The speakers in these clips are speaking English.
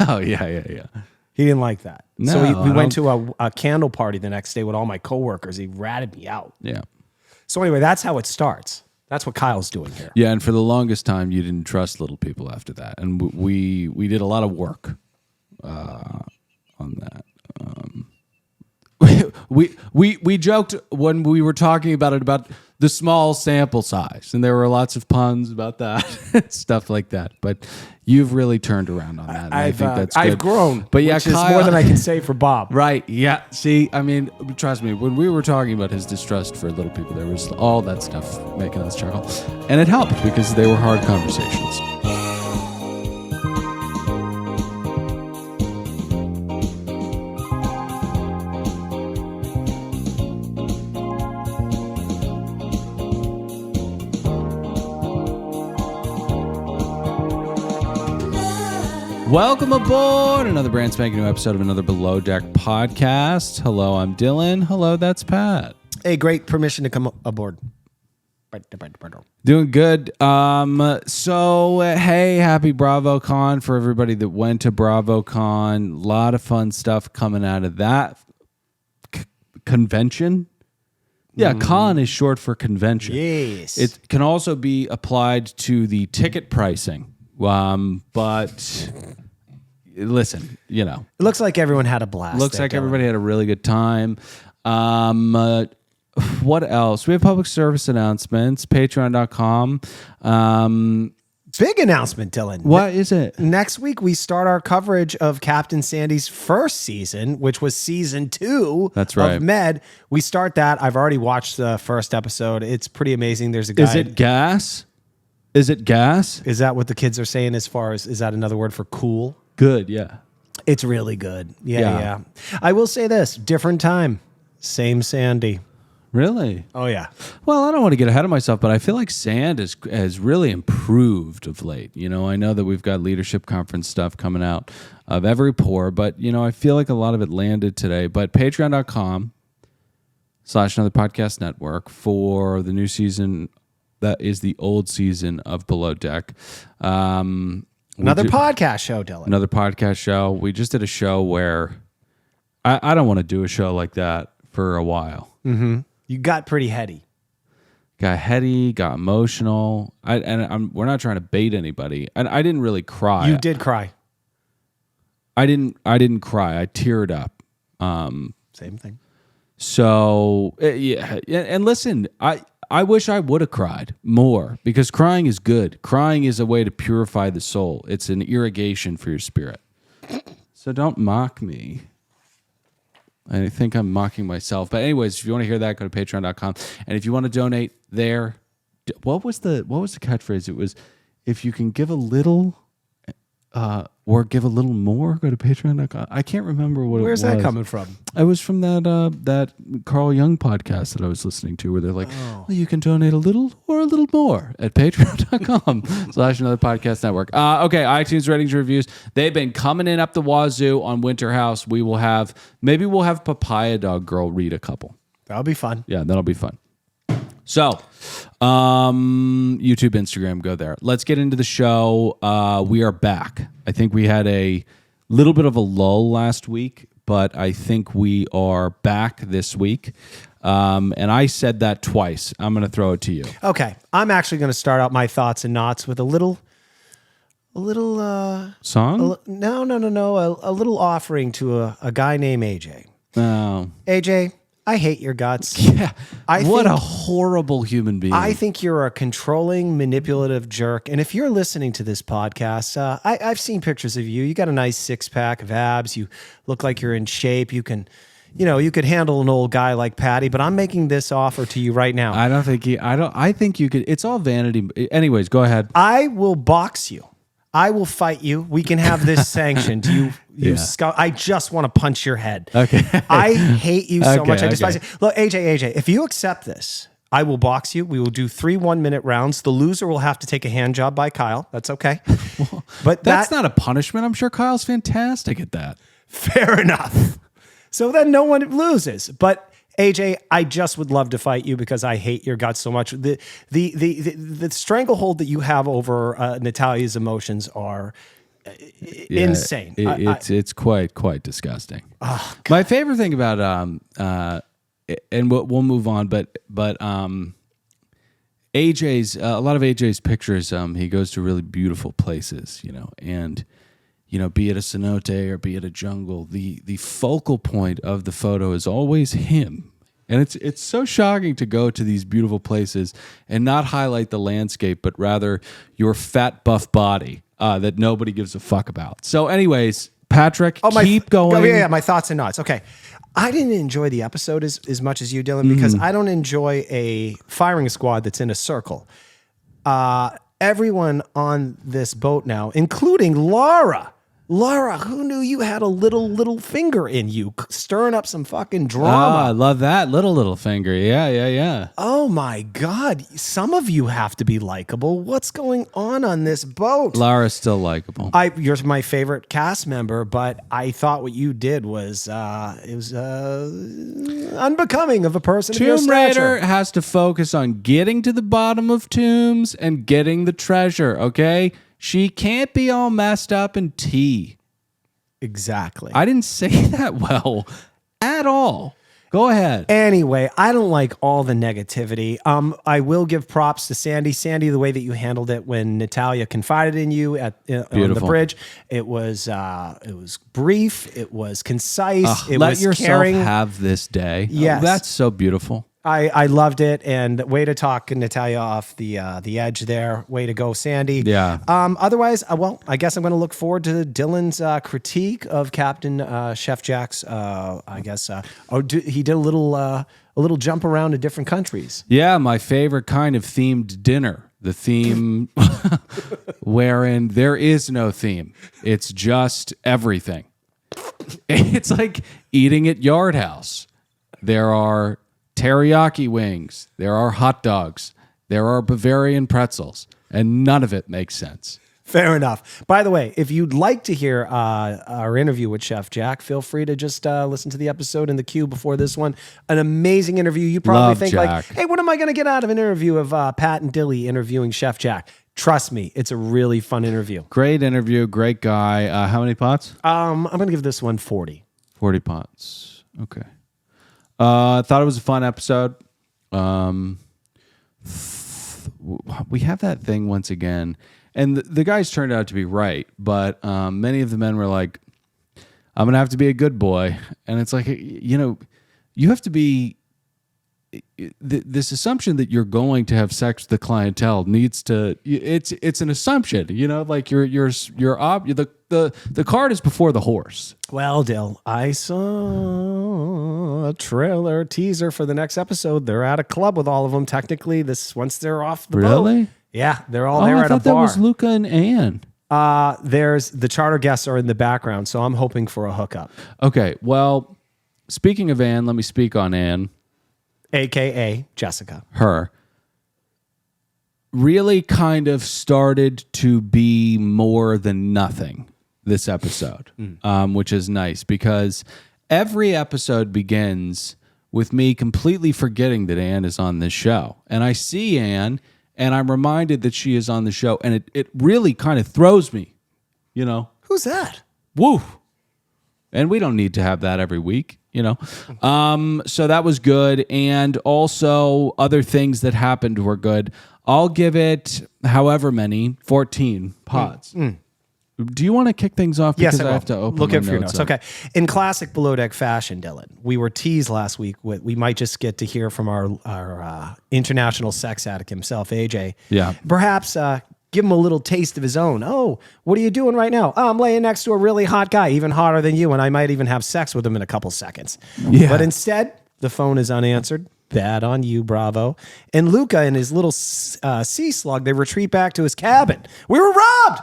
Oh, yeah. He didn't like that. No, So we went to a candle party the next day with all my coworkers. He ratted me out. Yeah. So anyway, that's how it starts. That's what Kyle's doing here. Yeah, and for the longest time, you didn't trust little people after that. And we did a lot of work on that. We joked when we were talking about it about the small sample size, and there were lots of puns about that, stuff like that. But you've really turned around on that. And I think that's good. I've grown, but yeah, which is more than I can say for Bob. Right? Yeah. See, I mean, trust me. When we were talking about his distrust for little people, there was all that stuff making us chuckle, and it helped because they were hard conversations. Welcome aboard another brand spanking new episode of another Below Deck podcast. Hello, I'm Dylan. Hello, that's Pat. Hey, great permission to come aboard. Doing good. Hey, happy BravoCon for everybody that went to BravoCon. A lot of fun stuff coming out of that convention. Yeah, con is short for convention. Yes. It can also be applied to the ticket pricing. But listen, you know. It looks like everyone had a blast. Looks like everybody had a really good time. What else? We have public service announcements, patreon.com. Big announcement, Dylan. What is it? Next week, we start our coverage of Captain Sandy's first season, which was season 2 That's right. of Med. We start that. I've already watched the first episode. It's pretty amazing. There's a guy. Is it gas? Is it gas? Is that what the kids are saying as far as, is that another word for cool? Good, yeah. It's really good. Yeah. I will say this, different time, same Sandy. Really? Oh, yeah. Well, I don't want to get ahead of myself, but I feel like Sand has really improved of late. You know, I know that we've got leadership conference stuff coming out of every pore, but, you know, I feel like a lot of it landed today. But patreon.com/another podcast network for the new season. That is the old season of Below Deck. Another podcast show, Dylan. Another podcast show. We just did a show where I don't want to do a show like that for a while. Mm-hmm. You got pretty heady. Got heady, got emotional. We're not trying to bait anybody. And I didn't really cry. You did cry. I didn't cry. I teared up. Same thing. So, yeah. And listen, I wish I would have cried more because crying is good. Crying is a way to purify the soul. It's an irrigation for your spirit. So don't mock me. I think I'm mocking myself. But anyways, if you want to hear that, go to patreon.com. And if you want to donate there, what was the catchphrase? It was, if you can give a little or give a little more, go to patreon.com. I can't remember what Where's it was. that coming from? It was from that Carl Jung podcast that I was listening to where they're like, well, you can donate a little or a little more at patreon.com/another podcast network. Okay, iTunes ratings and reviews. They've been coming in up the wazoo on Winter House. We'll have Papaya Dog Girl read a couple. That'll be fun. Yeah, that'll be fun. So, YouTube, Instagram, go there. Let's get into the show. We are back. I think we had a little bit of a lull last week, but I think we are back this week. And I said that twice. I'm going to throw it to you. Okay. I'm actually going to start out my thoughts and knots with a little song? No. A little offering to a guy named AJ. No. AJ, I hate your guts. Yeah. What a horrible human being. I think you're a controlling, manipulative jerk. And if you're listening to this podcast, I've seen pictures of you. You got a nice 6-pack of abs. You look like you're in shape. You could handle an old guy like Patty, but I'm making this offer to you right now. I think you could. It's all vanity. Anyways, go ahead. I will box you. I will fight you. We can have this sanctioned. I just want to punch your head. Okay. I hate you so much. I despise okay. you. Look, AJ, if you accept this, I will box you. We will do 3 1-minute rounds. The loser will have to take a hand job by Kyle. That's okay. But that's not a punishment. I'm sure Kyle's fantastic at that. Fair enough. So then no one loses. But AJ, I just would love to fight you because I hate your guts so much. The stranglehold that you have over Natalia's emotions are insane. It's quite disgusting. Oh, My favorite thing about and we'll move on, but AJ's a lot of AJ's pictures. He goes to really beautiful places, and be it a cenote or be it a jungle, the focal point of the photo is always him. And it's so shocking to go to these beautiful places and not highlight the landscape, but rather your fat, buff body that nobody gives a fuck about. So anyways, Patrick, keep going. Yeah, my thoughts and knots. Okay. I didn't enjoy the episode as much as you, Dylan, because I don't enjoy a firing squad that's in a circle. Everyone on this boat now, including Laura. Laura, who knew you had a little finger in you, stirring up some fucking drama? I love that. Little finger. Yeah. Oh my God. Some of you have to be likable. What's going on this boat? Laura's still likable. You're my favorite cast member, but I thought what you did was unbecoming of a person of your Tomb stature. Raider has to focus on getting to the bottom of tombs and getting the treasure, okay? She can't be all messed up in tea. Exactly. I didn't say that well at all. Go ahead. Anyway, I don't like all the negativity. I will give props to Sandy. Sandy, the way that you handled it when Natalia confided in you on the bridge, it was brief, it was concise, it let was yourself caring. have this day. Yes. That's so beautiful. I loved it, and way to talk Natalia off the edge there. Way to go, Sandy. Yeah. Otherwise, I guess I'm going to look forward to Dylan's critique of Captain Chef Jack's. He did a little jump around to different countries. Yeah, my favorite kind of themed dinner. The theme wherein there is no theme. It's just everything. It's like eating at Yard House. There are teriyaki wings, there are hot dogs, there are Bavarian pretzels, and none of it makes sense. Fair enough. By the way, if you'd like to hear our interview with Chef Jack, feel free to just listen to the episode in the queue before this one. An amazing interview. You probably Love think Jack. hey, what am I going to get out of an interview of Pat and Dilly interviewing Chef Jack? Trust me, it's a really fun interview. Great interview, great guy. How many pots? I'm going to give this one 40. 40 pots. Okay. I thought it was a fun episode. We have that thing once again, and the guys turned out to be right, but many of the men were like, I'm going to have to be a good boy. And it's like, you have to be, this assumption that you're going to have sex with the clientele needs to, it's an assumption, like the cart is before the horse. Well, Dill, I saw a trailer teaser for the next episode. They're at a club with all of them. Technically, once they're off the boat. Really? Yeah, they're all there I at a thought bar. that was Luca and Anne. There's the charter guests are in the background, so I'm hoping for a hookup. Okay, well, speaking of Anne, let me speak on Anne. AKA Jessica. Her. Really kind of started to be more than nothing this episode, which is nice because every episode begins with me completely forgetting that Anne is on this show. And I see Anne, and I'm reminded that she is on the show, and it really kind of throws me, Who's that? Woo! And we don't need to have that every week, So that was good. And also other things that happened were good. I'll give it however many, 14 pods. Do you want to kick things off? Yes, Because I have to open Look my at your notes notes. up. Okay. In classic Below Deck fashion, Dylan, we were teased last week. We might just get to hear from our international sex addict himself, AJ. Yeah. Perhaps give him a little taste of his own. Oh, what are you doing right now? Oh, I'm laying next to a really hot guy, even hotter than you, and I might even have sex with him in a couple seconds. Yeah. But instead, the phone is unanswered. Bad on you, bravo. And Luca and his little sea slug, they retreat back to his cabin. We were robbed!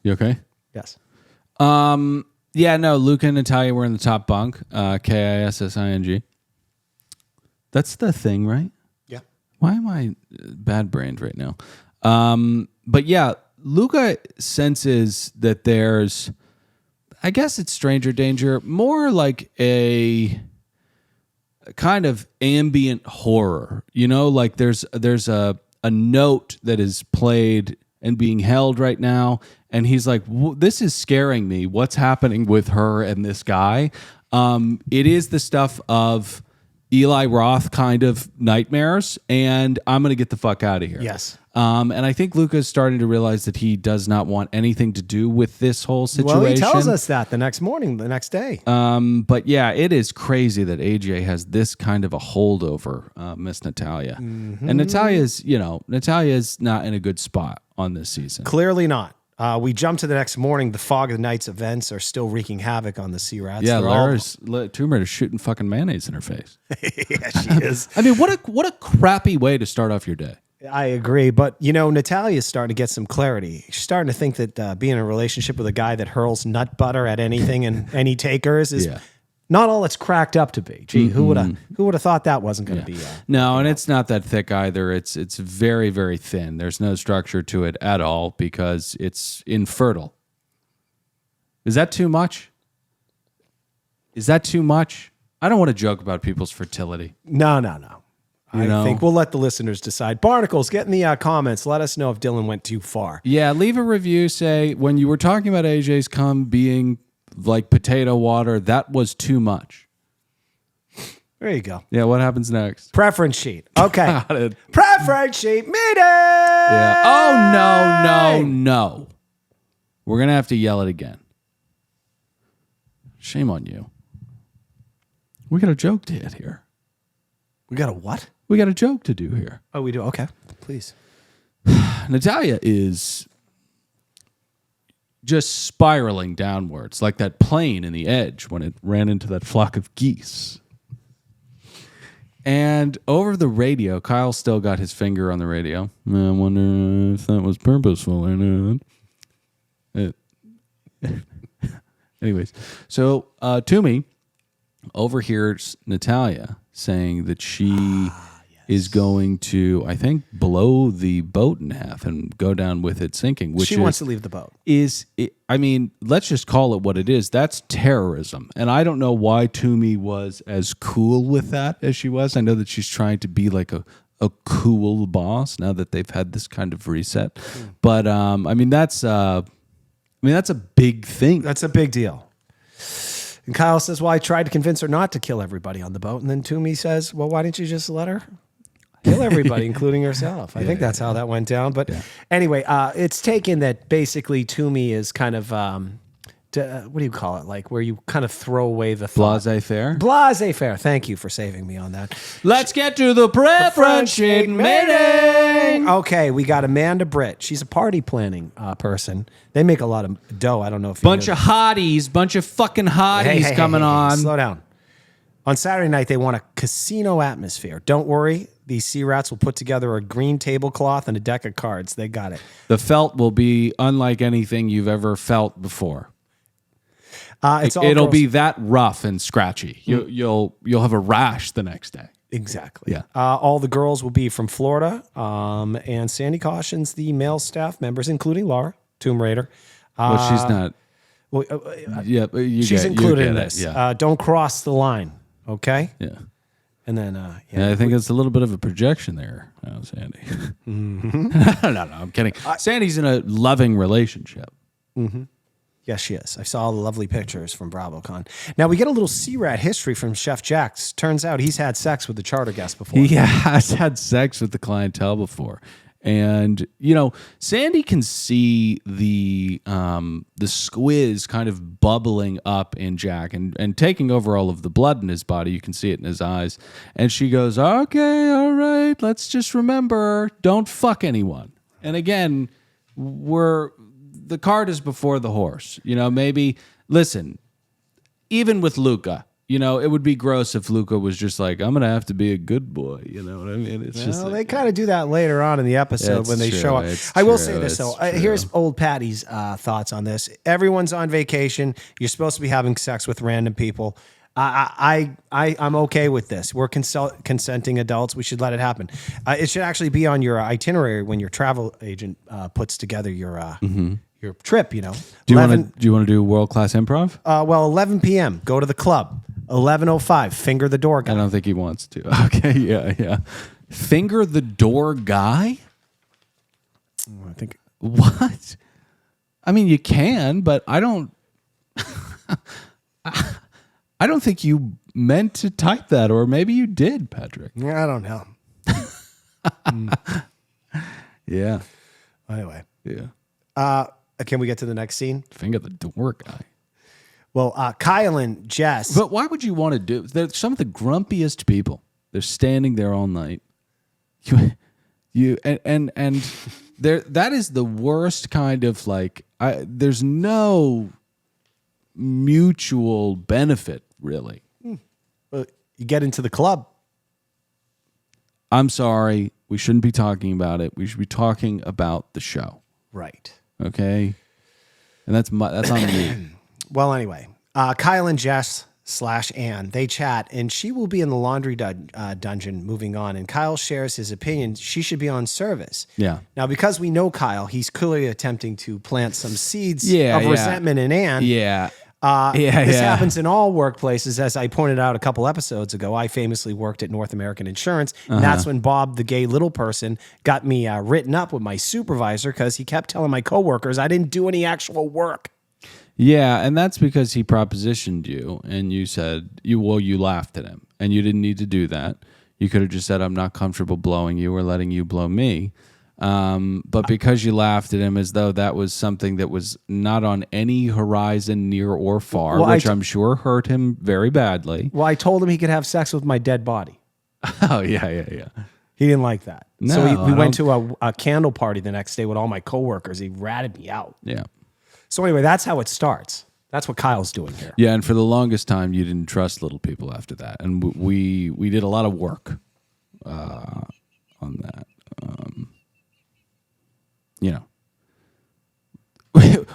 You okay? Yes. Yeah, no, Luca and Natalia were in the top bunk, KISSING. That's the thing, right? Yeah. Why am I bad brained right now? But yeah, Luca senses that there's, I guess it's stranger danger, more like a kind of ambient horror, like there's a note that is played and being held right now, And he's like, this is scaring me. What's happening with her and this guy? It is the stuff of Eli Roth kind of nightmares, and I'm going to get the fuck out of here. Yes. And I think Luca's starting to realize that he does not want anything to do with this whole situation. Well, he tells us that the next day. But yeah, it is crazy that AJ has this kind of a hold over Miss Natalia. And Natalia's not in a good spot on this season. Clearly not. We jump to the next morning. The Fog of the Night's events are still wreaking havoc on the Sea Rats. Yeah, Tomb Raider's shooting fucking mayonnaise in her face. Yeah, she is. I mean, what a crappy way to start off your day. I agree. But, Natalia's starting to get some clarity. She's starting to think that being in a relationship with a guy that hurls nut butter at anything and any takers is not all it's cracked up to be. Gee, who would have thought that wasn't going to be? No, and it's not that thick either. It's very, very thin. There's no structure to it at all because it's infertile. Is that too much? I don't want to joke about people's fertility. No. I think we'll let the listeners decide. Barnacles, get in the comments. Let us know if Dylan went too far. Yeah, leave a review. Say, when you were talking about AJ's cum being like potato water, that was too much. There you go. Yeah, what happens next? Preference sheet. Okay. Got it. Preference sheet meeting. Yeah. Oh, no. We're going to have to yell it again. Shame on you. We got a joke to hit here. We got a what? We got a joke to do here. Oh, we do? Okay. Please. Natalia is just spiraling downwards like that plane in The Edge when it ran into that flock of geese. And over the radio, Kyle still got his finger on the radio. I wonder if that was purposeful or not. Anyways, so Toomey overhears Natalia saying that she is going to, I think, blow the boat in half and go down with it sinking. Which she wants to leave the boat. Let's just call it what it is. That's terrorism. And I don't know why Toomey was as cool with that as she was. I know that she's trying to be like a cool boss now that they've had this kind of reset. But that's a big thing. That's a big deal. And Kyle says, well, I tried to convince her not to kill everybody on the boat. And then Toomey says, well, why didn't you just let her kill everybody, including herself? I think that's how that went down. But anyway, it's taken that basically Toomey is kind of, what do you call it? Like where you kind of throw away the thought. Laissez-faire? Laissez-faire. Thank you for saving me on that. Let's get to the preference sheet meeting. Okay, we got Amanda Britt. She's a party planning person. They make a lot of dough. I don't know if you bunch of fucking hotties coming on. Slow down. On Saturday night, they want a casino atmosphere. Don't worry. These Sea Rats will put together a green tablecloth and a deck of cards. They got it. The felt will be unlike anything you've ever felt before. It'll be that rough and scratchy. You'll have a rash the next day. Exactly. Yeah. All the girls will be from Florida. And Sandy cautions the male staff members, including Laura, Tomb Raider. Well, she's not. Well, she's included in this. Yeah. Don't cross the line. Okay. Yeah. And then, I think it's a little bit of a projection there, Sandy. No, I'm kidding. Sandy's in a loving relationship. Mm-hmm. Yes, she is. I saw all the lovely pictures from BravoCon. Now, we get a little Sea Rat history from Chef Jax. Turns out he's had sex with the charter guest before. He has had sex with the clientele before. And, Sandy can see the squiz kind of bubbling up in Jack and taking over all of the blood in his body. You can see it in his eyes. And she goes, okay, all right, let's just remember, don't fuck anyone. And again, the cart is before the horse. Maybe, listen, even with Luca, it would be gross if Luca was just like, I'm going to have to be a good boy. You know what I mean? It's just they kind of do that later on in the episode when they show up. I will say this, though. Here's old Patty's thoughts on this. Everyone's on vacation. You're supposed to be having sex with random people. I'm okay with this. We're consenting adults. We should let it happen. It should actually be on your itinerary when your travel agent puts together your trip. Do you want to do world-class improv? 11 p.m. Go to the club. 11:05. Finger the door guy. I don't think he wants to. Okay, yeah. Finger the door guy? I think what? I mean, you can, but I don't. I don't think you meant to type that, or maybe you did, Patrick. Yeah, I don't know. Yeah. Anyway. Yeah. Can we get to the next scene? Finger the door guy. Well, Kyle and Jess. But why would you want to do? They're some of the grumpiest people. They're standing there all night. You and there. That is the worst kind of like. There's no mutual benefit really. You get into the club. I'm sorry. We shouldn't be talking about it. We should be talking about the show. Right. Okay. And that's on me. Well, anyway, Kyle and Jess / Ann, they chat, and she will be in the laundry dungeon moving on. And Kyle shares his opinion. She should be on service. Yeah. Now, because we know Kyle, he's clearly attempting to plant some seeds Yeah, of yeah. resentment in Ann. Yeah. This happens in all workplaces. As I pointed out a couple episodes ago, I famously worked at North American Insurance. And that's when Bob, the gay little person, got me written up with my supervisor because he kept telling my coworkers I didn't do any actual work. Yeah, and that's because he propositioned you, and you said you laughed at him, and you didn't need to do that. You could have just said, "I'm not comfortable blowing you or letting you blow me." But because you laughed at him as though that was something that was not on any horizon, near or far, which I'm sure hurt him very badly. Well, I told him he could have sex with my dead body. Oh yeah. He didn't like that. No, so we went to a candle party the next day with all my coworkers. He ratted me out. Yeah. So anyway, that's how it starts. That's what Kyle's doing here. Yeah, and for the longest time, you didn't trust little people after that, and we did a lot of work on that.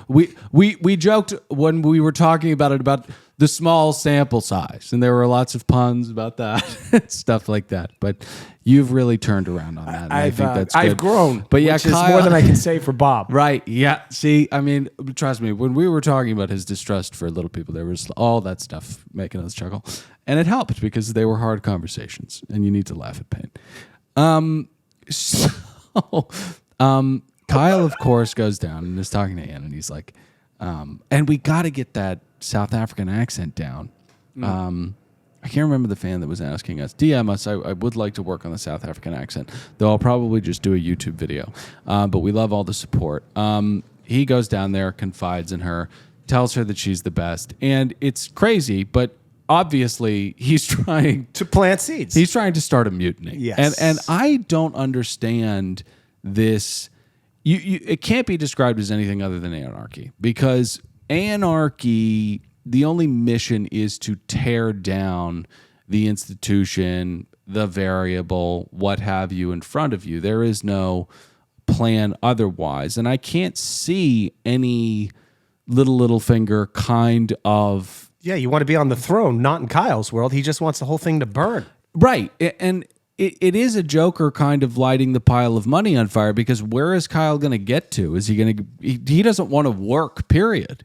We joked when we were talking about it about the small sample size, and there were lots of puns about that, stuff like that. But you've really turned around on that. And I think that's good. I've grown, but yeah, which is more than I can say for Bob. Right? Yeah. See, I mean, trust me. When we were talking about his distrust for little people, there was all that stuff making us chuckle, and it helped because they were hard conversations, and you need to laugh at pain. Kyle, of course, goes down and is talking to Ann, and he's like, and we got to get that South African accent down. I can't remember the fan that was asking us. DM us. I would like to work on the South African accent, though I'll probably just do a YouTube video. But we love all the support. He goes down there, confides in her, tells her that she's the best. And it's crazy, but obviously he's trying to plant seeds. He's trying to start a mutiny. Yes. And I don't understand this. It can't be described as anything other than anarchy, because anarchy, the only mission is to tear down the institution, the variable, what have you, in front of you. There is no plan otherwise. And I can't see any little finger kind of... Yeah, you want to be on the throne, not in Kyle's world. He just wants the whole thing to burn. Right. And it is a Joker kind of lighting the pile of money on fire, because where is Kyle going to get to? Is he going to... He doesn't want to work, period.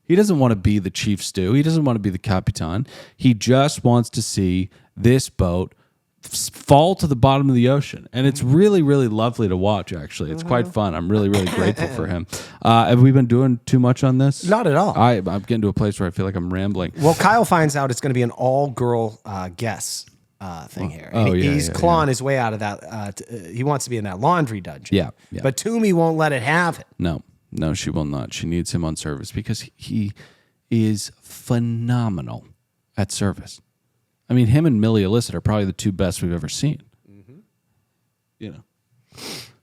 He doesn't want to be the chief stew. He doesn't want to be the Capitan. He just wants to see this boat fall to the bottom of the ocean. And it's really, really lovely to watch, actually. It's quite fun. I'm really, really grateful for him. Have we been doing too much on this? Not at all. I'm getting to a place where I feel like I'm rambling. Well, Kyle finds out it's going to be an all-girl guess thing here. He's clawing his way out of that. He wants to be in that laundry dungeon. Yeah. But Toomey won't let it have it. No, she will not. She needs him on service because he is phenomenal at service. I mean, him and Millie Illicit are probably the two best we've ever seen. Mm-hmm. You know.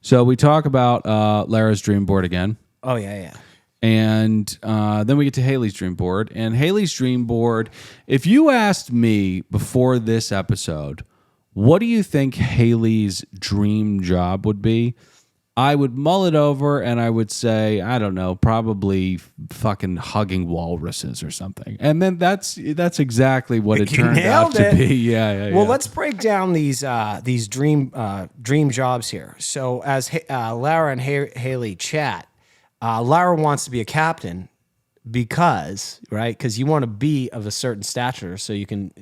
So we talk about Lara's dream board again. Oh, yeah. And then we get to Haley's dream board. And Haley's dream board, if you asked me before this episode, what do you think Haley's dream job would be? I would mull it over and I would say, I don't know, probably fucking hugging walruses or something. And then that's exactly what it turned out to be. Yeah. Well, let's break down these dream jobs here. So as Lara and Haley chat, Lara wants to be a captain because you want to be of a certain stature so you can,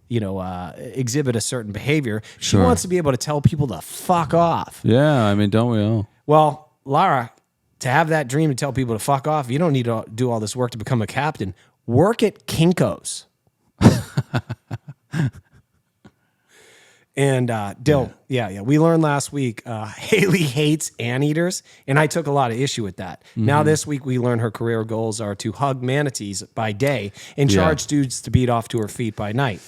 exhibit a certain behavior. She wants to be able to tell people to fuck off. Yeah, I mean, don't we all? Well, Lara to have that dream to tell people to fuck off, you don't need to do all this work to become a captain. Work at Kinkos. And Dill, yeah. We learned last week Haley hates anteaters, and I took a lot of issue with that. Now this week we learned her career goals are to hug manatees by day and charge dudes to beat off to her feet by night.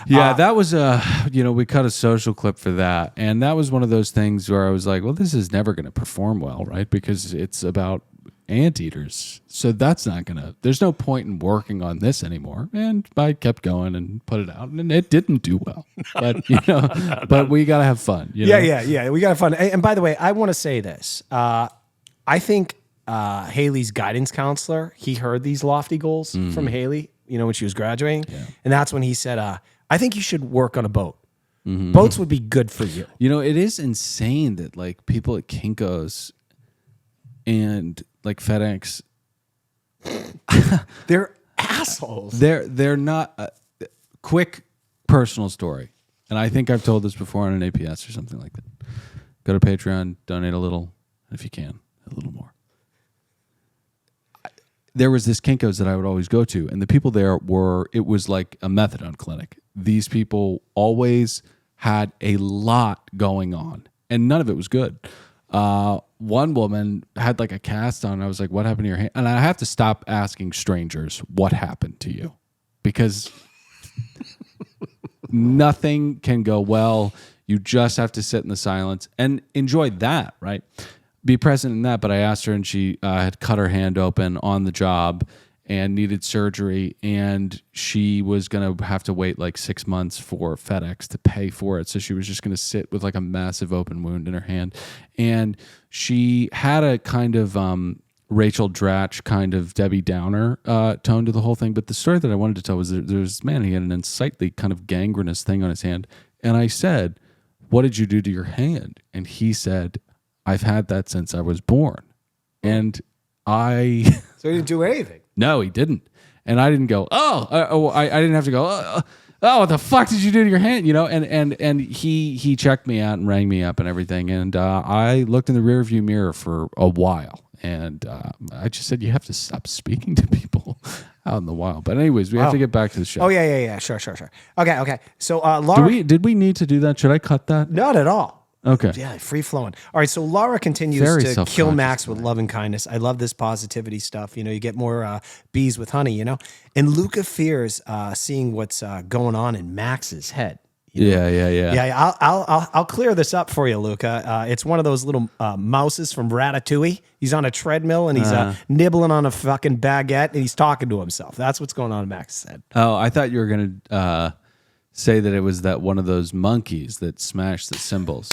Yeah, that was we cut a social clip for that, and that was one of those things where I was like, well, this is never going to perform well, right? Because it's about anteaters, so that's not gonna, there's no point in working on this anymore. And I kept going and put it out, and it didn't do well, but but we gotta have fun. Yeah, we gotta have fun. And by the way, I want to say this, I think Haley's guidance counselor, he heard these lofty goals from Haley, when she was graduating, and that's when he said, I think you should work on a boat. Boats would be good for you. It is insane that like people at Kinkos and like FedEx, they're assholes. They're not. Quick personal story, and I think I've told this before on an APS or something like that. Go to Patreon, donate a little, if you can, a little more. There was this Kinkos that I would always go to, and the people there it was like a methadone clinic. These people always had a lot going on, and none of it was good. One woman had like a cast on. I was like, what happened to your hand? And I have to stop asking strangers what happened to you, because nothing can go well. You just have to sit in the silence and enjoy that, right? Be present in that. But I asked her, and she had cut her hand open on the job and needed surgery, and she was going to have to wait like 6 months for FedEx to pay for it. So she was just going to sit with like a massive open wound in her hand. And she had a kind of Rachel Dratch kind of Debbie Downer tone to the whole thing. But the story that I wanted to tell was there was this man, he had an unsightly kind of gangrenous thing on his hand. And I said, what did you do to your hand? And he said, I've had that since I was born. And So he didn't do anything. No, he didn't. And I didn't go, I didn't have to go, what the fuck did you do to your hand? And he checked me out and rang me up and everything. And I looked in the rearview mirror for a while. And I just said, you have to stop speaking to people out in the wild. But anyways, we have to get back to the show. Oh, yeah. Sure. Okay. So Laura... Did we need to do that? Should I cut that? Not at all. Okay. Yeah, free flowing. All right, so Laura continues to kill Max with love and kindness. I love this positivity stuff. You get more bees with honey, And Luca fears seeing what's going on in Max's head. Yeah. Yeah, I'll clear this up for you, Luca. It's one of those little mouses from Ratatouille. He's on a treadmill, and he's nibbling on a fucking baguette, and he's talking to himself. That's what's going on in Max's head. Oh, I thought you were going to... say that it was that one of those monkeys that smashed the cymbals.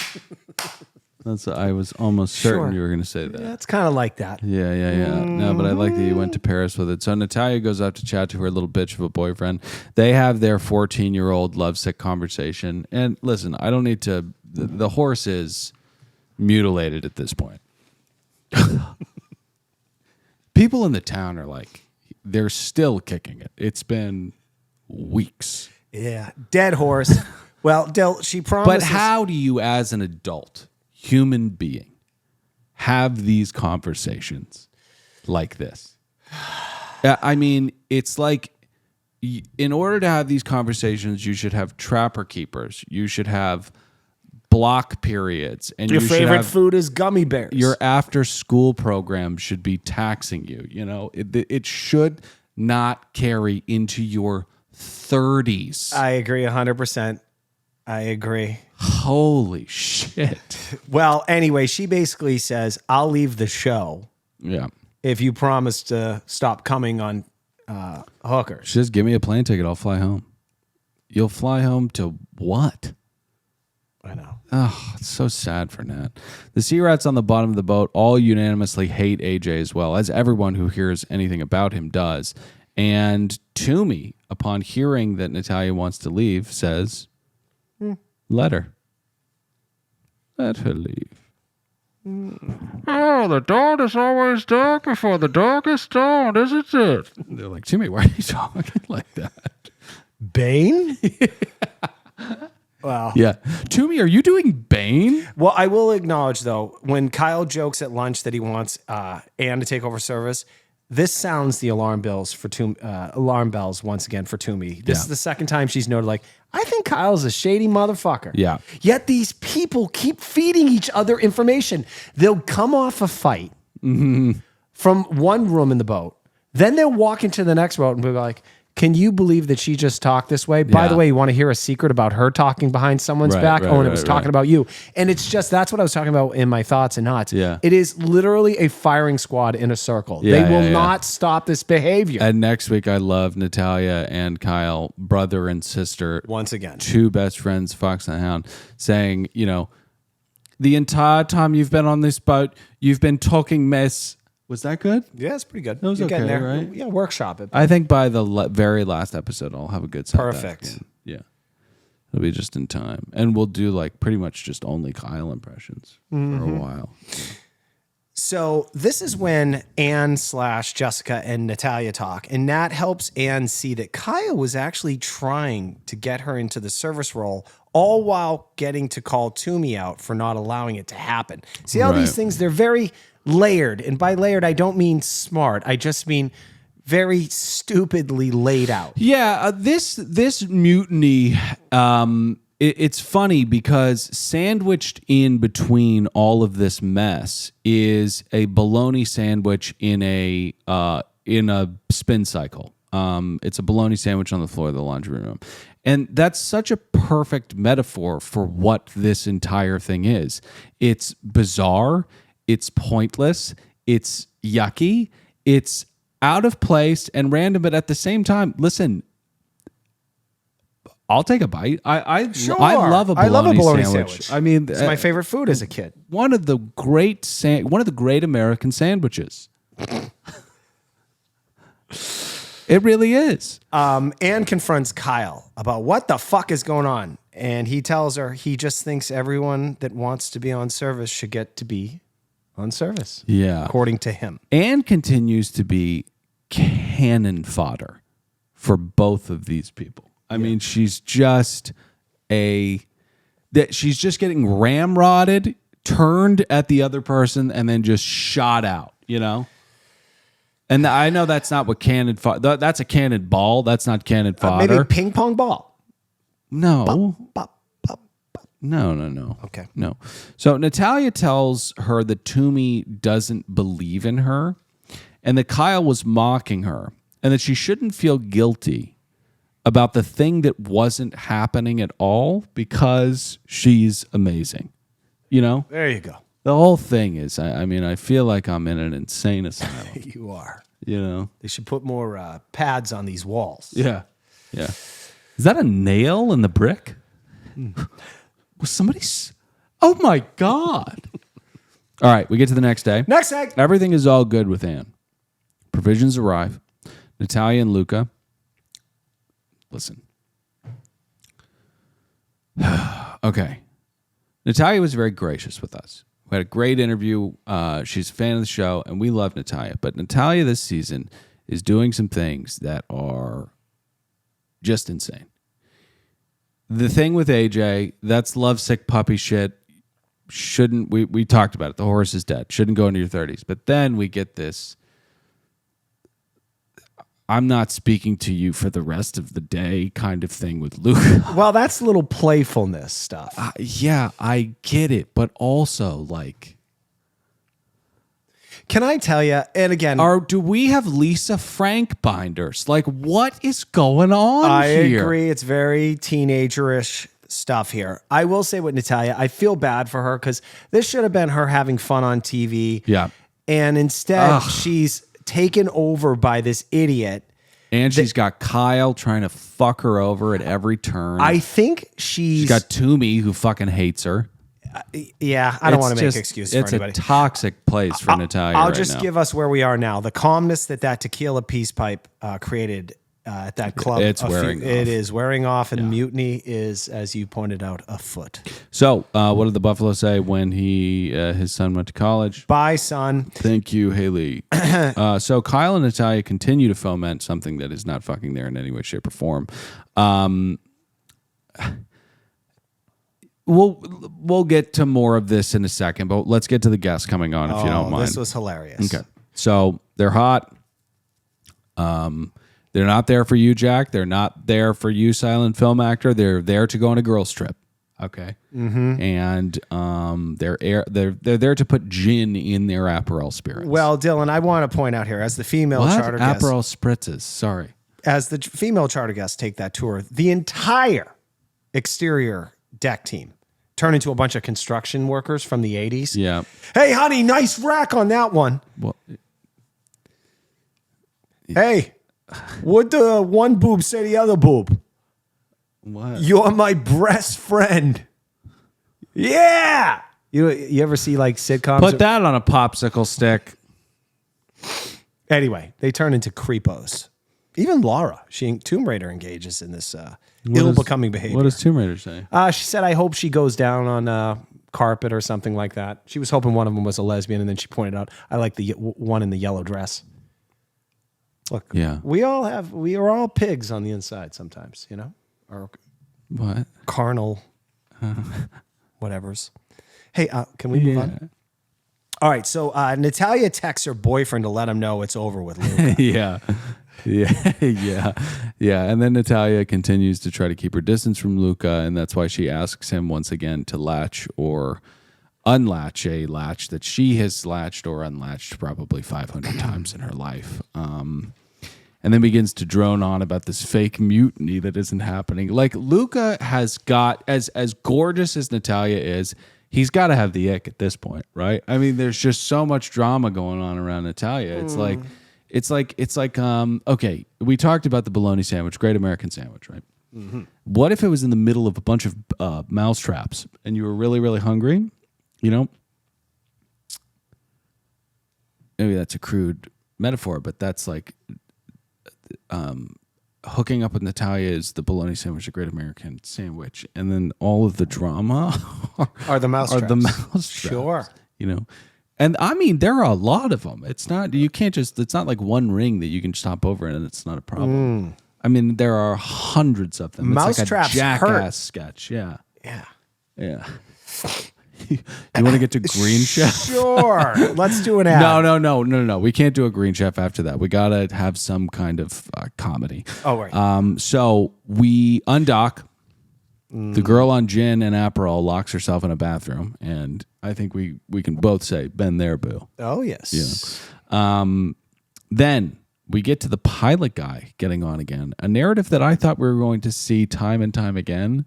I was almost certain you were going to say that. Yeah, it's kind of like that. Yeah. No, but I like that you went to Paris with it. So Natalia goes out to chat to her little bitch of a boyfriend. They have their 14-year-old lovesick conversation. And listen, I don't need to... The horse is mutilated at this point. People in the town are like, they're still kicking it. It's been weeks. Yeah, dead horse. Well, Del, she promises. But how do you, as an adult human being, have these conversations like this? I mean, it's like, in order to have these conversations, you should have trapper keepers. You should have block periods. And your favorite food is gummy bears. Your after-school program should be taxing you. It should not carry into your 30s. I agree 100%. I agree. Holy shit. Well, anyway, she basically says, I'll leave the show. Yeah. If you promise to stop coming on hookers. She says, give me a plane ticket. I'll fly home. You'll fly home to what? I know. Oh, it's so sad for Nat. The sea rats on the bottom of the boat all unanimously hate AJ as well, as everyone who hears anything about him does. And Toomey, upon hearing that Natalia wants to leave, says, let her. Let her leave. Oh, the dawn is always dark before the darkest dawn, isn't it? They're like, Toomey, why are you talking like that? Bane? Wow. Yeah. Toomey, are you doing Bane? Well, I will acknowledge, though, when Kyle jokes at lunch that he wants Anne to take over service, this sounds the alarm bells once again for Toomey. This is the second time she's noted, like, I think Kyle's a shady motherfucker. Yeah. Yet these people keep feeding each other information. They'll come off a fight from one room in the boat. Then they'll walk into the next boat and be like, can you believe that she just talked this way? By the way, you want to hear a secret about her talking behind someone's back? And it was talking about you. And it's just, that's what I was talking about in my thoughts and knots. Yeah. It is literally a firing squad in a circle. They will not stop this behavior. And next week, I love Natalia and Kyle, brother and sister. Once again. Two best friends, Fox and the Hound, saying, you know, the entire time you've been on this boat, you've been talking mess. Was that good? Yeah, it's pretty good. That was You're getting okay, there. right? Yeah, workshop it. I think by the very last episode, I'll have a good set. Perfect. Yeah. It'll be just in time. And we'll do like pretty much just only Kyle impressions for a while. So this is when Anne / Jessica and Natalia talk, and Nat helps Anne see that Kyle was actually trying to get her into the service role, all while getting to call Toomey out for not allowing it to happen. See how these things, they're very layered. And by layered, I don't mean smart. I just mean very stupidly laid out. Yeah, this mutiny, it's funny because sandwiched in between all of this mess is a bologna sandwich in a spin cycle. It's a bologna sandwich on the floor of the laundry room. And that's such a perfect metaphor for what this entire thing is. It's bizarre. It's pointless. It's yucky. It's out of place and random. But at the same time, listen, I'll take a bite. I love a bologna sandwich. I mean, it's my favorite food as a kid. One of the great American sandwiches. It really is. Anne confronts Kyle about what the fuck is going on. And he tells her he just thinks everyone that wants to be on service should get to be on service. Yeah. According to him. Anne continues to be cannon fodder for both of these people. I mean, she's just getting ramrodded, turned at the other person, and then just shot out, you know? And I know that's not what cannon fodder. That's a cannon ball. That's not cannon fodder. Maybe a ping pong ball. No. Bop, bop, bop, bop. No. Okay. No. So Natalia tells her that Toomey doesn't believe in her and that Kyle was mocking her and that she shouldn't feel guilty about the thing that wasn't happening at all because she's amazing. You know? There you go. The whole thing is, I mean, I feel like I'm in an insane asylum. You are. You know? They should put more pads on these walls. Yeah. Yeah. Is that a nail in the brick? Was somebody... Oh, my God. All right, we get to the next day. Next day. Everything is all good with Anne. Provisions arrive. Natalia and Luca... Listen. Okay. Natalia was very gracious with us. We had a great interview. She's a fan of the show, and we love Natalia. But Natalia this season is doing some things that are just insane. The thing with AJ, that's lovesick puppy shit. We talked about it. The horse is dead. Shouldn't go into your 30s. But then we get this... I'm not speaking to you for the rest of the day kind of thing with Luke. Well, that's a little playfulness stuff. Yeah, I get it. But also, like... Can I tell you, and again... do we have Lisa Frank binders? Like, what is going on here? I agree. It's very teenagerish stuff here. I will say with Natalia, I feel bad for her because this should have been her having fun on TV. Yeah. And instead, she's... taken over by this idiot. And she's got Kyle trying to fuck her over at every turn. I think she's got Toomey who fucking hates her. Yeah, I don't want to make excuses for anybody. It's a toxic place for Natalia I'll right just now. give us where we are now. The calmness that tequila peace pipe created at that club. It's wearing off. It is wearing off, and mutiny is, as you pointed out, afoot. So, what did the Buffalo say when his son went to college? Bye, son. Thank you, Haley. So Kyle and Natalia continue to foment something that is not fucking there in any way, shape, or form. we'll get to more of this in a second, but let's get to the guests coming on if you don't mind. This was hilarious. Okay. So they're hot. They're not there for you, Jack. They're not there for you, silent film actor. They're there to go on a girls trip. Okay. Mm-hmm. And they're there to put gin in their Aperol spirits. Well, Dylan, I want to point out here, as the female charter guest, Aperol spritzes. Sorry. As the female charter guests take that tour, the entire exterior deck team turn into a bunch of construction workers from the 80s. Yeah. Hey, honey, nice rack on that one. Well, hey, what the one boob say to the other boob? what? You're my best friend. Yeah. You ever see like sitcoms? Put that on a popsicle stick. Anyway, they turn into creepos. Even Laura, Tomb Raider engages in this ill-becoming behavior. What does Tomb Raider say? She said, I hope she goes down on carpet or something like that. She was hoping one of them was a lesbian, and then she pointed out, I like the one in the yellow dress. Look, Yeah. we are all pigs on the inside sometimes, or What? carnal whatevers. Hey, can we move on? All right, so Natalia texts her boyfriend to let him know it's over with Luca. Yeah. And then Natalia continues to try to keep her distance from Luca, and that's why she asks him once again to latch or unlatch a latch that she has latched or unlatched probably 500 times in her life. And then begins to drone on about this fake mutiny that isn't happening. Like, Luca has got, as gorgeous as Natalia is, he's got to have the ick at this point, right? I mean, there's just so much drama going on around Natalia. It's like, okay, we talked about the bologna sandwich, Great American Sandwich, right? Mm-hmm. What if it was in the middle of a bunch of mouse traps and you were really, really hungry? Maybe that's a crude metaphor, but that's like hooking up with Natalia is the bologna sandwich, a Great American Sandwich, and then all of the drama are the mouse traps. The mouse traps. Sure. And I mean, there are a lot of them. It's not, it's not like one ring that you can stop over and it's not a problem. I mean, there are hundreds of them. Mouse it's like traps a Jackass hurt. sketch. Yeah. Yeah. You want to get to Green Chef? Sure. Let's do an ad. No. We can't do a Green Chef after that. We got to have some kind of comedy. Oh, right. So we undock. The girl on gin and Aperol locks herself in a bathroom, and I think we can both say, been there, boo. Oh, yes. Then we get to the pilot guy getting on again, a narrative that I thought we were going to see time and time again.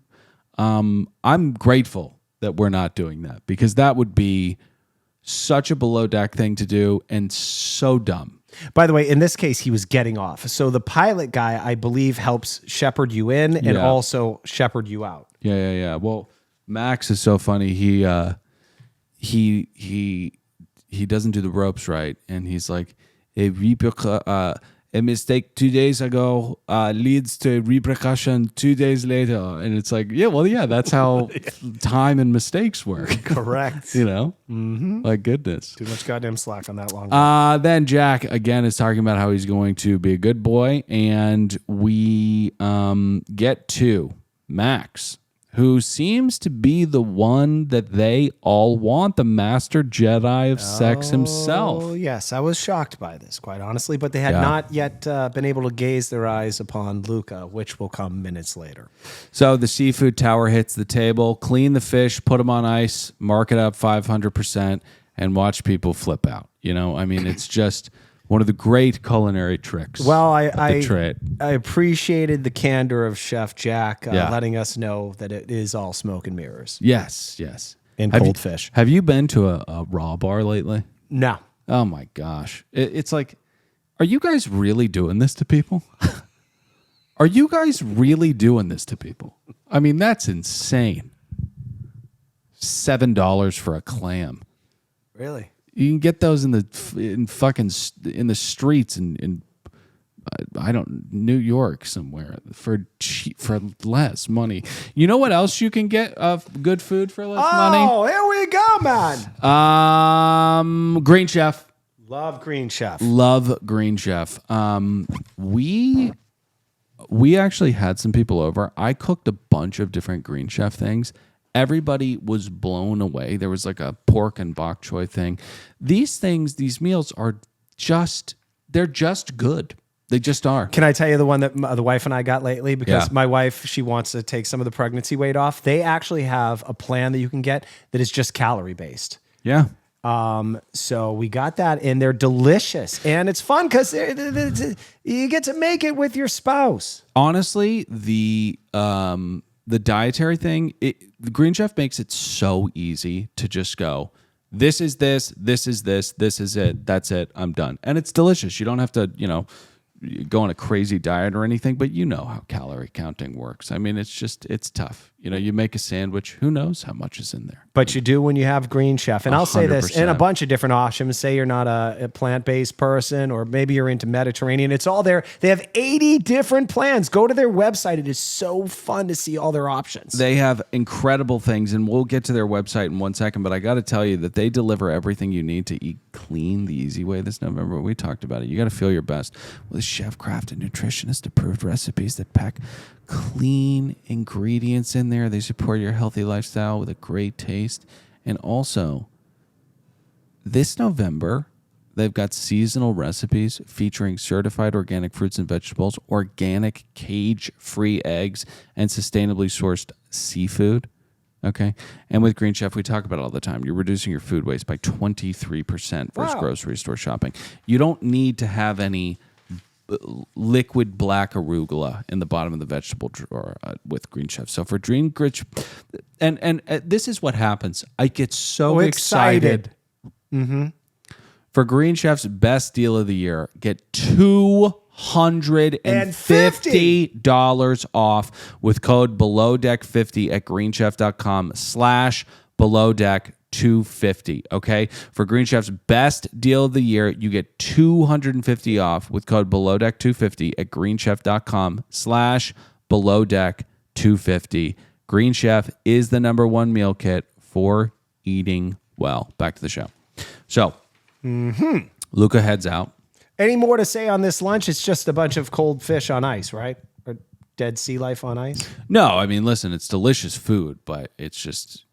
I'm grateful that we're not doing that, because that would be such a below deck thing to do and so dumb. By the way, in this case, he was getting off. So the pilot guy, I believe, helps shepherd you in and also shepherd you out. Yeah. Well, Max is so funny. He doesn't do the ropes right, and he's like, a mistake 2 days ago leads to repercussion 2 days later, and it's like, that's how time and mistakes work. Correct. My goodness. Too much goddamn slack on that long. Then Jack again is talking about how he's going to be a good boy, and we get to Max, who seems to be the one that they all want, the master Jedi of sex himself. Oh, yes. I was shocked by this, quite honestly, but they had not yet been able to gaze their eyes upon Luca, which will come minutes later. So the seafood tower hits the table, clean the fish, put them on ice, mark it up 500%, and watch people flip out. I mean, it's just one of the great culinary tricks. Well, I appreciated the candor of Chef Jack letting us know that it is all smoke and mirrors. Yes. And cold fish. Have you been to a raw bar lately? No. Oh my gosh. It's like, are you guys really doing this to people? Are you guys really doing this to people? I mean, that's insane. $7 for a clam. Really? You can get those in the streets in I don't New York somewhere for less money. You know what else you can get of good food for less money? Oh, here we go, man. Green Chef. Love Green Chef. Love Green Chef. We actually had some people over. I cooked a bunch of different Green Chef things, Everybody was blown away. There was like a pork and bok choy thing. These meals are they're just good. They just are. Can I tell you the one that the wife and I got lately? Because Yeah. my wife, she wants to take some of the pregnancy weight off. They actually have a plan that you can get that is just calorie based. Yeah. So we got that, and they're delicious, and it's fun because you get to make it with your spouse. Honestly, the dietary thing, the Green Chef makes it so easy to just go, this is this is it, that's it, I'm done. And it's delicious. You don't have to, go on a crazy diet or anything, but you know how calorie counting works. I mean, it's tough. You make a sandwich, who knows how much is in there. But you do when you have Green Chef. And I'll say this, 100%. in a bunch of different options. Say you're not a plant-based person, or maybe you're into Mediterranean. It's all there. They have 80 different plans. Go to their website. It is so fun to see all their options. They have incredible things, and we'll get to their website in 1 second, but I got to tell you that they deliver everything you need to eat clean the easy way this November. We talked about it. You got to feel your best with chef-crafted, nutritionist-approved recipes that pack clean ingredients in there. They support your healthy lifestyle with a great taste. And also, this November, they've got seasonal recipes featuring certified organic fruits and vegetables, organic cage-free eggs, and sustainably sourced seafood. Okay. And with Green Chef, we talk about it all the time. You're reducing your food waste by 23% versus grocery store shopping. You don't need to have any liquid black arugula in the bottom of the vegetable drawer with Green Chef. So for Green Chef, and this is what happens. I get so excited. Mm-hmm. For Green Chef's best deal of the year, get $250 off with code BelowDeck50 at greenchef.com/BelowDeck250. Okay. For Green Chef's best deal of the year, you get $250 off with code BelowDeck250 at greenchef.com/BelowDeck250. Green Chef is the #1 meal kit for eating well. Back to the show. So, Luca heads out. Any more to say on this lunch? It's just a bunch of cold fish on ice, right? Or dead sea life on ice? No, I mean, listen, it's delicious food, but it's just,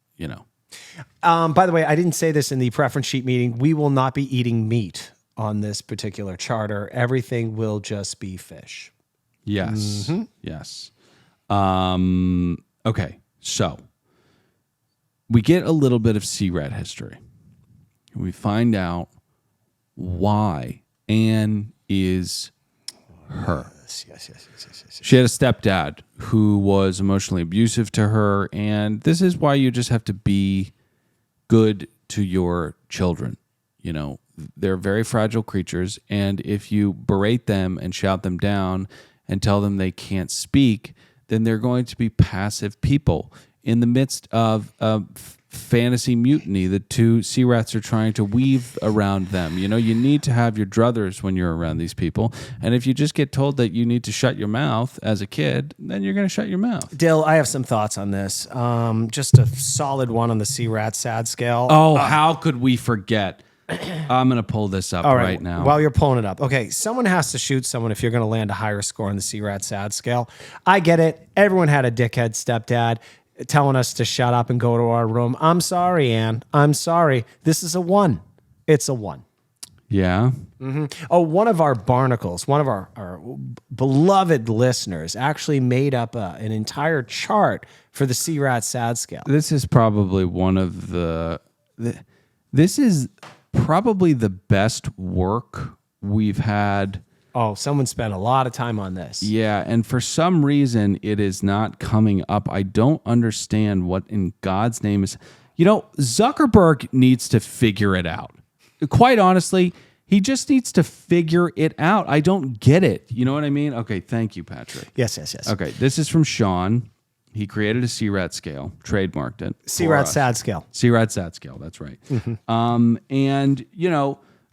By the way, I didn't say this in the preference sheet meeting. We will not be eating meat on this particular charter. Everything will just be fish. Yes. Mm-hmm. Yes. Okay. So we get a little bit of Sea Rat history. We find out why Anne is her. Yes. She had a stepdad who was emotionally abusive to her, and this is why you just have to be good to your children. They're very fragile creatures, and if you berate them and shout them down and tell them they can't speak, then they're going to be passive people. In the midst of fantasy mutiny, the two sea rats are trying to weave around them. You need to have your druthers when you're around these people. And if you just get told that you need to shut your mouth as a kid, then you're going to shut your mouth. Dill, I have some thoughts on this. Just a solid one on the sea rat sad scale. Oh, how could we forget? I'm going to pull this up right now. While you're pulling it up. Okay, someone has to shoot someone if you're going to land a higher score on the sea rat sad scale. I get it. Everyone had a dickhead stepdad telling us to shut up and go to our room. I'm sorry, Anne. I'm sorry. This is a 1. It's a 1. Yeah. Mm-hmm. Oh, one of our barnacles, one of our beloved listeners actually made up an entire chart for the sea rat sad scale. This is probably one of this is probably the best work we've had. Oh, someone spent a lot of time on this. Yeah, and for some reason, it is not coming up. I don't understand what in God's name is. Zuckerberg needs to figure it out. Quite honestly, he just needs to figure it out. I don't get it. You know what I mean? Okay, thank you, Patrick. Yes. Okay, this is from Sean. He created a sea rat scale, trademarked it. Sea rat sad scale. Sea rat sad scale, that's right. And,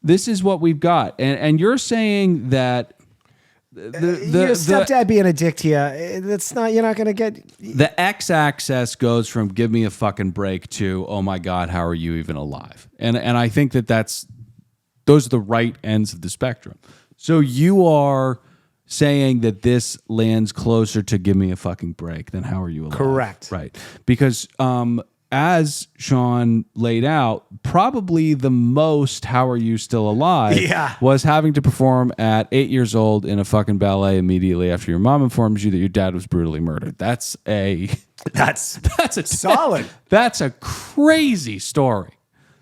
this is what we've got. And you're saying that your stepdad being a dick to you, you're not going to get... The x-axis goes from give me a fucking break to, oh my God, how are you even alive? And I think those are the right ends of the spectrum. So you are saying that this lands closer to give me a fucking break than how are you alive? Correct. Right. Because as Sean laid out, probably the most how are you still alive was having to perform at 8 years old in a fucking ballet immediately after your mom informs you that your dad was brutally murdered. That's a Solid. That's a crazy story.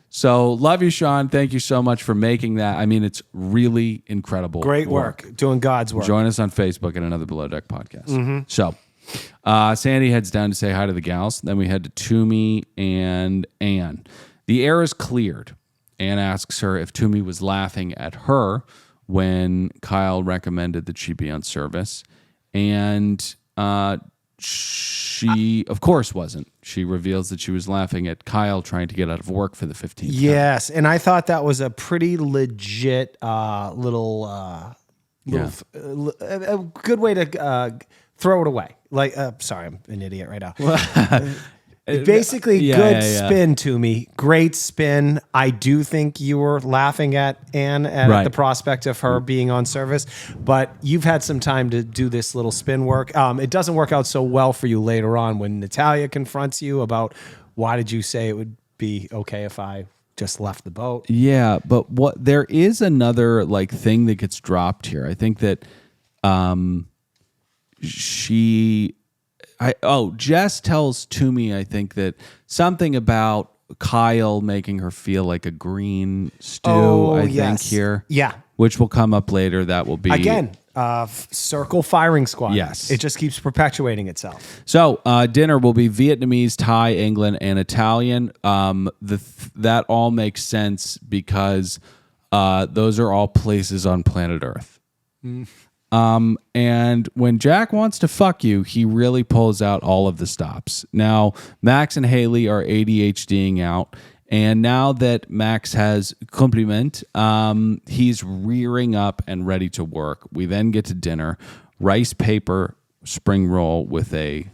So love you, Sean. Thank you so much for making that. I mean, it's really incredible. Great work. Doing God's work. Join us on Facebook at Another Below Deck podcast. So Sandy heads down to say hi to the gals. Then we head to Toomey and Anne. The air is cleared. Anne asks her if Toomey was laughing at her when Kyle recommended that she be on service. And she, of course, wasn't. She reveals that she was laughing at Kyle trying to get out of work for the 15th time. Yes, and I thought that was a pretty legit a good way to throw it away. Like, sorry, I'm an idiot right now. Basically, good spin to me. Great spin. I do think you were laughing at Anne at the prospect of her being on service, but you've had some time to do this little spin work. It doesn't work out so well for you later on when Natalia confronts you about why did you say it would be okay if I just left the boat. Yeah, but there is another like thing that gets dropped here. I think that Jess tells Toomey, I think, that something about Kyle making her feel like a green stew, I think here. Yeah. Which will come up later. That will be... Again, circle firing squad. Yes. It just keeps perpetuating itself. So dinner will be Vietnamese, Thai, England, and Italian. That all makes sense because those are all places on planet Earth. And when Jack wants to fuck you, he really pulls out all of the stops. Now, Max and Haley are ADHDing out. And now that Max has compliment, he's rearing up and ready to work. We then get to dinner. Rice paper spring roll with I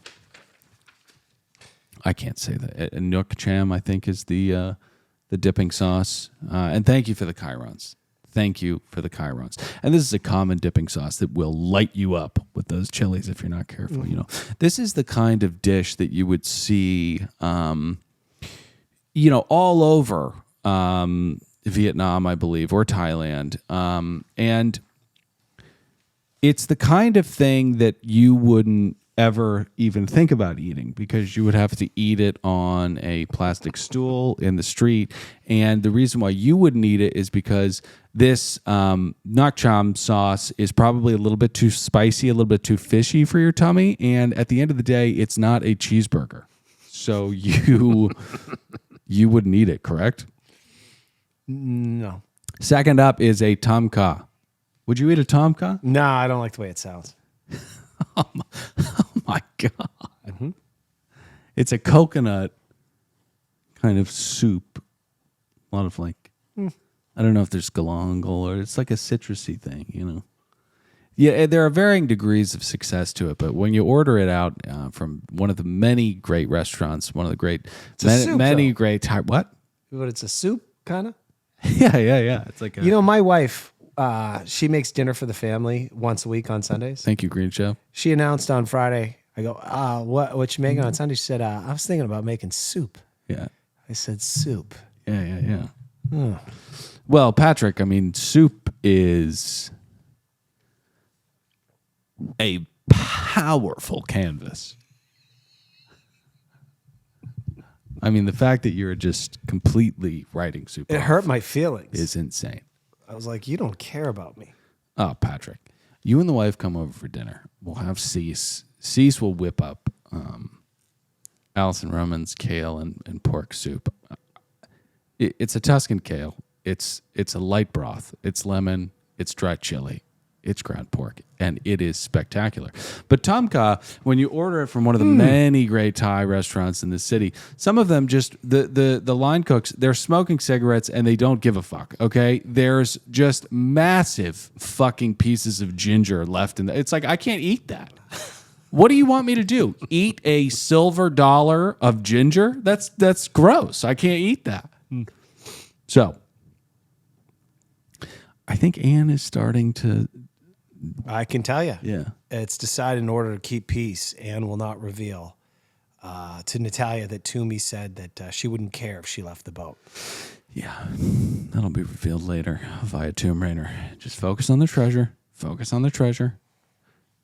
can't say that. A Nook Cham, I think, is the dipping sauce. And thank you for the Chirons. Thank you for the Chirons. And this is a common dipping sauce that will light you up with those chilies if you're not careful. Mm-hmm. You know, this is the kind of dish that you would see, all over Vietnam, I believe, or Thailand. And it's the kind of thing that you wouldn't ever even think about eating because you would have to eat it on a plastic stool in the street. And the reason why you wouldn't eat it is because this Nok Cham sauce is probably a little bit too spicy, a little bit too fishy for your tummy. And at the end of the day, it's not a cheeseburger. So you wouldn't eat it, correct? No. Second up is a Tom Kha. Would you eat a Tom Kha? No, I don't like the way it sounds. Oh my God. Mm-hmm. It's a coconut kind of soup. A lot of I don't know if there's galangal or it's like a citrusy thing, you know. Yeah, there are varying degrees of success to it, but when you order it out from one of the many great restaurants, one of the great, many great type, what? But it's a soup, kind of? Yeah. It's like my wife, she makes dinner for the family once a week on Sundays. Thank you, Green Chef. She announced on Friday, I go, what you making on Sunday? She said, I was thinking about making soup. Yeah. I said, soup. Yeah. Well, Patrick, I mean, soup is a powerful canvas. I mean, the fact that you're just completely writing soup. It hurt my feelings. Is insane. I was like, you don't care about me. Oh, Patrick, you and the wife come over for dinner. We'll have Cease. Cease will whip up Alison Roman's kale and pork soup. It's a Tuscan kale. It's a light broth. It's lemon. It's dry chili. It's ground pork, and it is spectacular. But Tom Kha, when you order it from one of the many great Thai restaurants in the city, some of them just, the line cooks, they're smoking cigarettes and they don't give a fuck, okay? There's just massive fucking pieces of ginger left in there. It's like, I can't eat that. What do you want me to do? Eat a silver dollar of ginger? That's gross. I can't eat that. So, I think Anne is starting to I can tell you. Yeah. It's decided in order to keep peace, Anne will not reveal to Natalia that Toomey said that she wouldn't care if she left the boat. Yeah, that'll be revealed later via Tomb Raider. Just focus on the treasure. Focus on the treasure.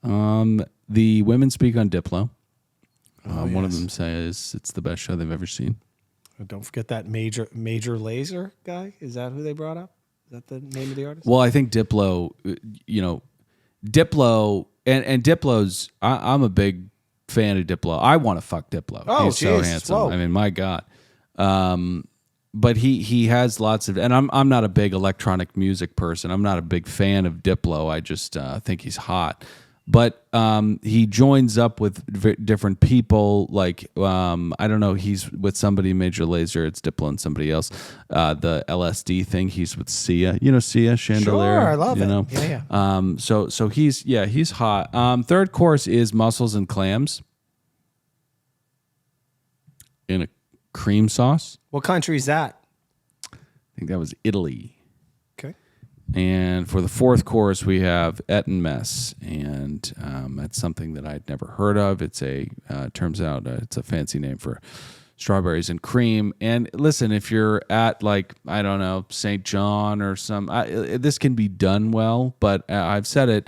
The women speak on Diplo. One of them says it's the best show they've ever seen. Don't forget that Major Lazer guy. Is that who they brought up? Is that the name of the artist? Well, I think Diplo, Diplo, and Diplo's, I'm a big fan of Diplo. I want to fuck Diplo. Oh, He's so geez. handsome. Whoa. I mean, my God. But he has lots of, and I'm not a big electronic music person. I'm not a big fan of Diplo. I just think he's hot. But he joins up with different people. Like, I don't know, he's with somebody, Major Lazer, it's Diplo and somebody else. The LSD thing, he's with Sia. You know Sia, Chandelier? Sure, I love it. Know? Yeah. So he's hot. Third course is mussels and clams in a cream sauce. What country is that? I think that was Italy. Okay. And for the fourth course, we have Eton mess, and that's something that I'd never heard of. It's turns out it's a fancy name for strawberries and cream. And listen, if you're at I don't know, St. John or this can be done well, but I've said it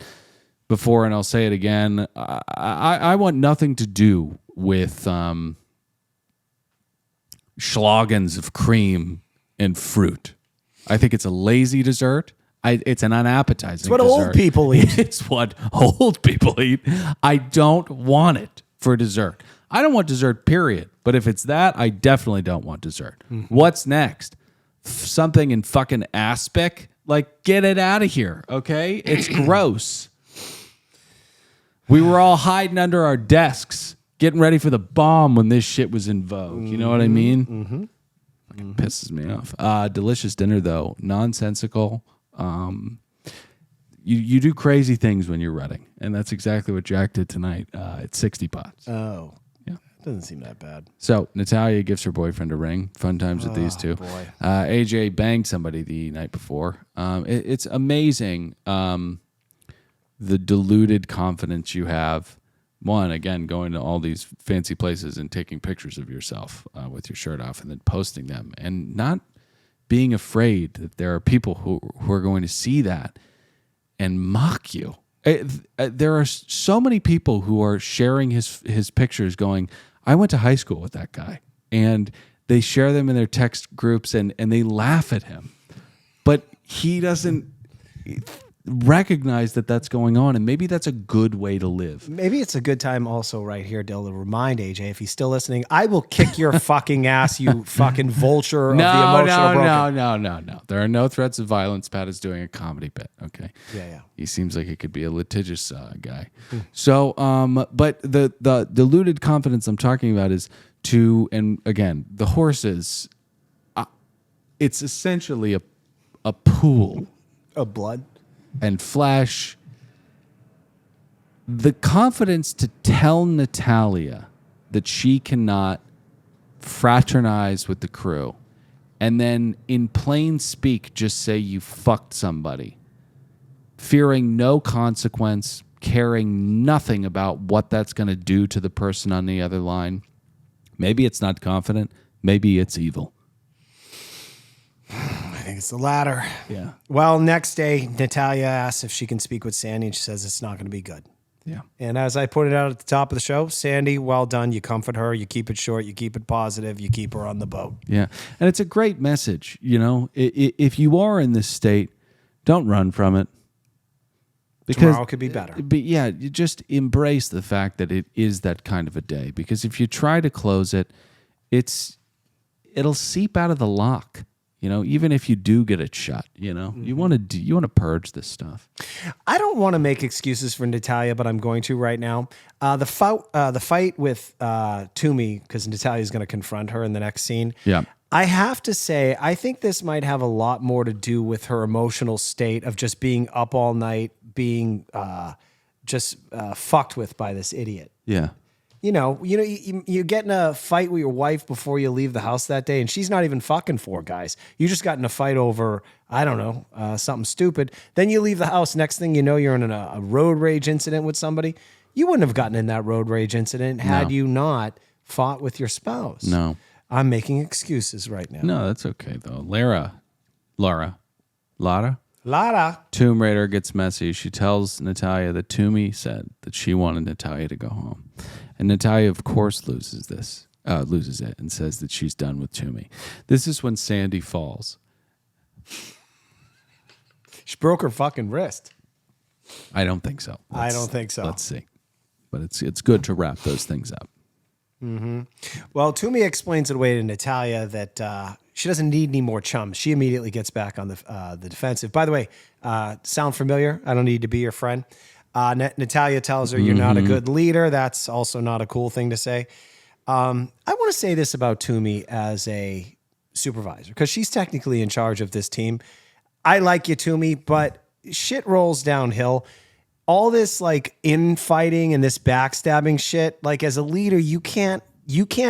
before and I'll say it again. I want nothing to do with schlogans of cream and fruit. I think it's a lazy dessert. It's an unappetizing It's what dessert. old people eat. It's what old people eat. I don't want it for dessert. I don't want dessert, period. But if it's that, I definitely don't want dessert. Mm-hmm. What's next? Something in fucking aspic? Get it out of here, okay? It's gross. We were all hiding under our desks, getting ready for the bomb when this shit was in vogue. You know what I mean? Mm-hmm. Fucking pisses me off. Delicious dinner, though. Nonsensical. You do crazy things when you're running, and that's exactly what Jack did tonight. It's 60 pots. Oh. Yeah. Doesn't seem that bad. So Natalia gives her boyfriend a ring. Fun times with these two. Boy. AJ banged somebody the night before. It's amazing the deluded confidence you have. One, again, going to all these fancy places and taking pictures of yourself with your shirt off and then posting them, and not being afraid that there are people who are going to see that and mock you. There are so many people who are sharing his pictures going, I went to high school with that guy. And they share them in their text groups and they laugh at him. But he doesn't recognize that that's going on, and maybe that's a good way to live. Maybe it's a good time also right here, Dill, to remind AJ, if he's still listening, I will kick your fucking ass, you fucking vulture of the emotional broken. No. There are no threats of violence. Pat is doing a comedy bit, okay? Yeah. He seems like he could be a litigious guy. So, but the deluded confidence I'm talking about is and again, the horses, it's essentially a pool Of blood. and flesh. The confidence to tell Natalia that she cannot fraternize with the crew and then in plain speak just say you fucked somebody, fearing no consequence, caring nothing about what that's going to do to the person on the other line. Maybe it's not confident, maybe it's evil. I think it's the latter. Yeah. Well, next day, Natalia asks if she can speak with Sandy, and she says it's not going to be good. Yeah. And as I pointed out at the top of the show, Sandy, well done. You comfort her. You keep it short. You keep it positive. You keep her on the boat. Yeah. And it's a great message. If you are in this state, don't run from it. Because Tomorrow could be better. But yeah, you just embrace the fact that it is that kind of a day. Because if you try to close it, it'll seep out of the lock. Even if you do get it shut, you want to purge this stuff. I don't want to make excuses for Natalia, but I'm going to right now. The fight with Toomey, because Natalia's going to confront her in the next scene. Yeah. I have to say, I think this might have a lot more to do with her emotional state of just being up all night, being just fucked with by this idiot. Yeah. you get in a fight with your wife before you leave the house that day, and she's not even fucking four guys. You just got in a fight over, I don't know, something stupid. Then you leave the house. Next thing you know, you're in a road rage incident with somebody. You wouldn't have gotten in that road rage incident had you not fought with your spouse. No. I'm making excuses right now. No, that's okay, though. Lara? Tomb Raider gets messy. She tells Natalia that Toomey said that she wanted Natalia to go home. And Natalia, of course, loses it and says that she's done with Toomey. This is when Sandy falls. She broke her fucking wrist. I don't think so. I don't think so. Let's see. But it's good to wrap those things up. Mm-hmm. Well, Toomey explains it away to Natalia that she doesn't need any more chums. She immediately gets back on the defensive. By the way, sound familiar? I don't need to be your friend. Natalia tells her you're not a good leader. That's also not a cool thing to say. I want to say this about Toomey as a supervisor because she's technically in charge of this team. I like you, Toomey, but shit rolls downhill. All this like infighting and this backstabbing shit, like as a leader, you can't,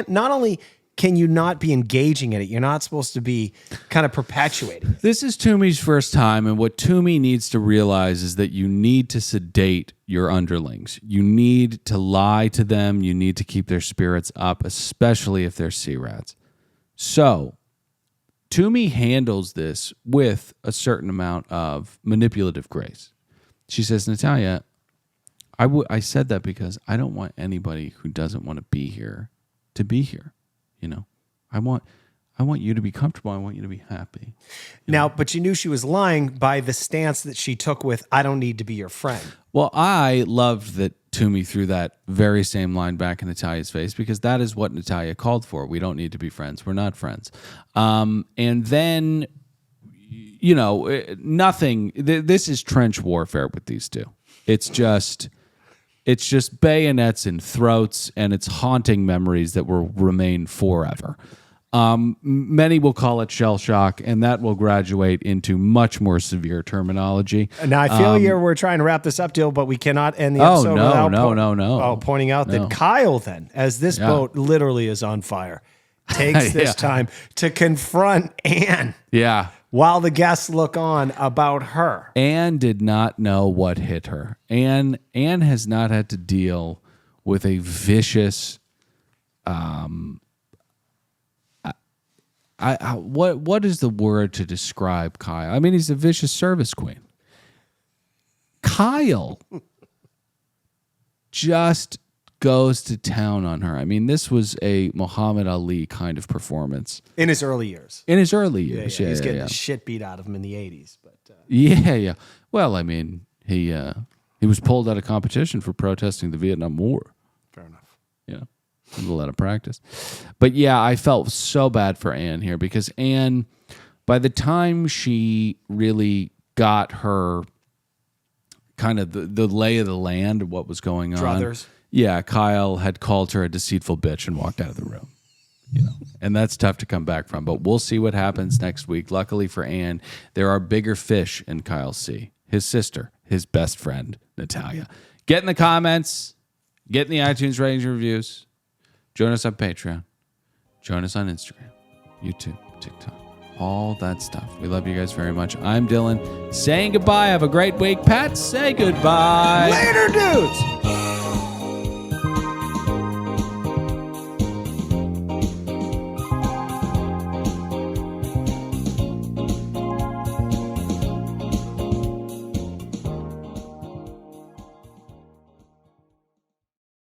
not only can you not be engaging in it, you're not supposed to be kind of perpetuating. This is Toomey's first time, and what Toomey needs to realize is that you need to sedate your underlings. You need to lie to them. You need to keep their spirits up, especially if they're sea rats. So Toomey handles this with a certain amount of manipulative grace. She says, Natalia, I said that because I don't want anybody who doesn't want to be here to be here. You know, I want you to be comfortable. I want you to be happy. Now, but you knew she was lying by the stance that she took with, I don't need to be your friend. Well, I loved that Toomey threw that very same line back in Natalia's face because that is what Natalia called for. We don't need to be friends. We're not friends. And then, you know, nothing. This is trench warfare with these two. It's just bayonets and throats, and it's haunting memories that will remain forever. Many will call it shell shock, and that will graduate into much more severe terminology. Now, I feel we're trying to wrap this up, Dill, but we cannot end the episode without pointing out that Kyle then, as this boat literally is on fire, takes this time to confront Anne. Yeah. While the guests look on about her. Anne did not know what hit her. Anne has not had to deal with a vicious what is the word to describe Kyle? I mean, he's a vicious service queen. Kyle just goes to town on her. I mean, this was a Muhammad Ali kind of performance. In his early years. Yeah, he's getting the shit beat out of him in the 80s. But yeah. Well, I mean, he was pulled out of competition for protesting the Vietnam War. Fair enough. Yeah. A little out of practice. But yeah, I felt so bad for Anne here because Anne, by the time she really got her kind of the lay of the land of what was going on. Druthers. Yeah, Kyle had called her a deceitful bitch and walked out of the room. You know, and that's tough to come back from. But we'll see what happens next week. Luckily for Anne, there are bigger fish in Kyle's sea. His sister, his best friend, Natalia. Get in the comments. Get in the iTunes ratings and reviews. Join us on Patreon. Join us on Instagram, YouTube, TikTok, all that stuff. We love you guys very much. I'm Dylan saying goodbye. Have a great week. Pat, say goodbye. Later, dudes.